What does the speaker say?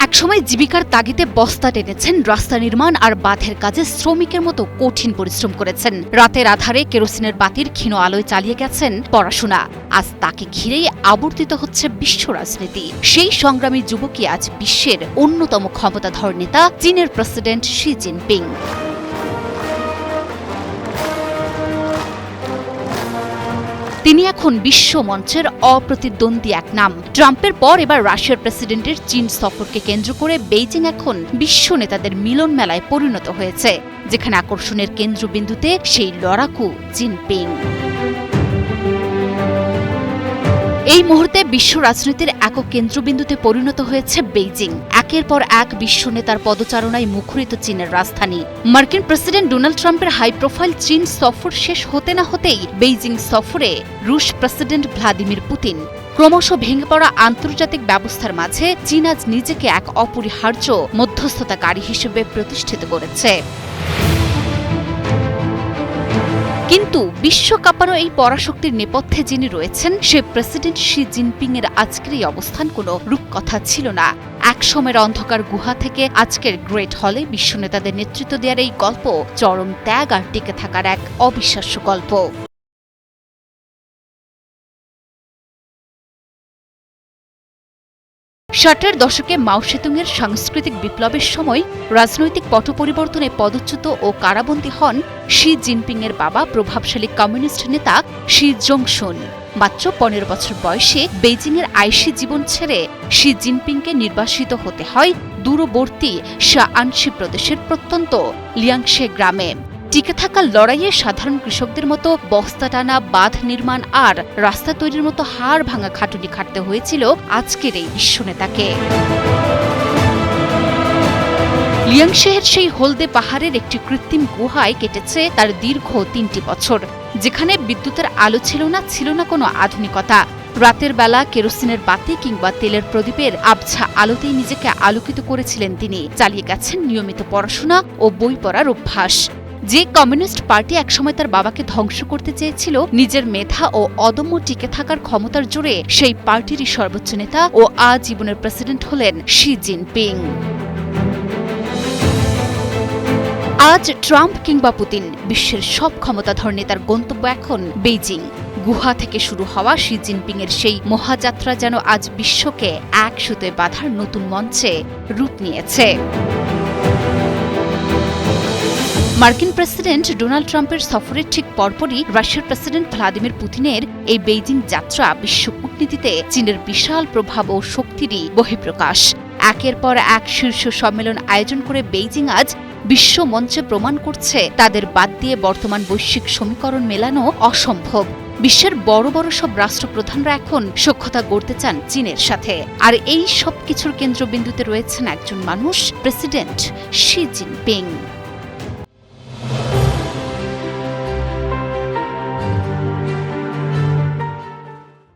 একসময় জীবিকার তাগিদে বস্তা টেনেছেন, রাস্তা নির্মাণ আর বাঁধের কাজে শ্রমিকের মতো কঠিন পরিশ্রম করেছেন। রাতের আধারে কেরোসিনের বাতির ক্ষীণ আলোয় চালিয়ে গেছেন পড়াশোনা। আজ তাকে ঘিরেই আবর্তিত হচ্ছে বিশ্ব রাজনীতি। সেই সংগ্রামী যুবকই আজ বিশ্বের অন্যতম ক্ষমতাধর নেতা, চীনের প্রেসিডেন্ট শি জিনপিং। তিনি এখন বিশ্ব মঞ্চের অপ্রতিদ্বন্দ্বী এক নাম। ট্রাম্পের পর এবার রাশিয়ার প্রেসিডেন্টের চীন সফরকে কেন্দ্র করে বেইজিং এখন বিশ্ব নেতাদের মিলন মেলায় পরিণত হয়েছে, যেখানে আকর্ষণের কেন্দ্রবিন্দুতে সেই লড়াকু জিনপিং। এই মুহূর্তে বিশ্ব রাজনীতির একক কেন্দ্রবিন্দুতে পরিণত হয়েছে বেইজিং। একের পর এক বিশ্ব নেতার পদচারণায় মুখরিত চীনের রাজধানী। মার্কিন প্রেসিডেন্ট ডোনাল্ড ট্রাম্পের হাই প্রোফাইল চীন সফর শেষ হতে না হতেই বেইজিং সফরে রুশ প্রেসিডেন্ট ভ্লাদিমির পুতিন। ক্রমশ ভেঙে পড়া আন্তর্জাতিক ব্যবস্থার মাঝে চীন আজ নিজেকে এক অপরিহার্য মধ্যস্থতাকারী হিসেবে প্রতিষ্ঠিত করেছে। কিন্তু বিশ্ব কাঁপানো এই পরাশক্তির নেপথ্যে যিনি রয়েছেন, সে প্রেসিডেন্ট শি জিনপিং এর আজকের এই অবস্থান কোনো রূপকথা ছিল না। এক সময়ের অন্ধকার গুহা থেকে আজকের গ্রেট হলে বিশ্ব নেতাদের নেতৃত্ব দেওয়ার এই গল্প চরম ত্যাগ আর টিকে থাকার এক অবিশ্বাস্য গল্প। 60-এর দশকে মাও সেতুংয়ের সাংস্কৃতিক বিপ্লবের সময় রাজনৈতিক পট পরিবর্তনে পদচ্যুত ও কারাবন্দী হন শি জিনপিংয়ের বাবা, প্রভাবশালী কমিউনিস্ট নেতা শি জংশুন। মাত্র 15 বছর বয়সে বেইজিংয়ের আইসি জীবন ছেড়ে শি জিনপিংকে নির্বাসিত হতে হয় দূরবর্তী শাআনশি প্রদেশের প্রত্যন্ত লিয়াংশে গ্রামে। টিকে থাকার লড়াইয়ে সাধারণ কৃষকদের মতো বস্তা টানা, বাঁধ নির্মাণ আর রাস্তা তৈরির মতো হাড় ভাঙা খাটুনি খাটতে হয়েছিল আজকের এই বিশ্বনেতাকে। লিয়াংশেহের সেই হলদে পাহাড়ের একটি কৃত্রিম গুহায় কেটেছে তার দীর্ঘ 3টি বছর, যেখানে বিদ্যুতের আলো ছিল না কোনো আধুনিকতা। রাতের বেলা কেরোসিনের বাতি কিংবা তেলের প্রদীপের আবছা আলোতেই নিজেকে আলোকিত করেছিলেন তিনি। চালিয়ে গেছেন নিয়মিত পড়াশোনা ও বই পড়ার অভ্যাস। যে কমিউনিস্ট পার্টি একসময় তার বাবাকে ধ্বংস করতে চেয়েছিল, নিজের মেধা ও অদম্য টিকে থাকার ক্ষমতার জোরে সেই পার্টিরই সর্বোচ্চ নেতা ও আজীবনের প্রেসিডেন্ট হলেন শি জিনপিং। আজ ট্রাম্প কিংবা পুতিন, বিশ্বের সব ক্ষমতাধর নেতার গন্তব্য এখন বেইজিং। গুহা থেকে শুরু হওয়া শি জিনপিংয়ের সেই মহাযাত্রা যেন আজ বিশ্বকে এক সুতোয় বাঁধার নতুন মঞ্চে রূপ নিয়েছে। মার্কিন প্রেসিডেন্ট ডোনাল্ড ট্রাম্পের সফরের ঠিক পরপরই রাশিয়ার প্রেসিডেন্ট ভ্লাদিমির পুতিনের এই বেইজিং যাত্রা বিশ্ব কূটনীতিতে চীনের বিশাল প্রভাব ও শক্তিরই বহিঃপ্রকাশ। একের পর এক শীর্ষ সম্মেলন আয়োজন করে বেইজিং আজ বিশ্ব মঞ্চে প্রমাণ করছে তাদের বাদ দিয়ে বর্তমান বৈশ্বিক সমীকরণ মেলানো অসম্ভব। বিশ্বের বড় বড় সব রাষ্ট্রপ্রধানরা এখন সখ্যতা গড়তে চান চীনের সাথে। আর এই সব কিছুর কেন্দ্রবিন্দুতে রয়েছেন একজন মানুষ, প্রেসিডেন্ট শি জিনপিং।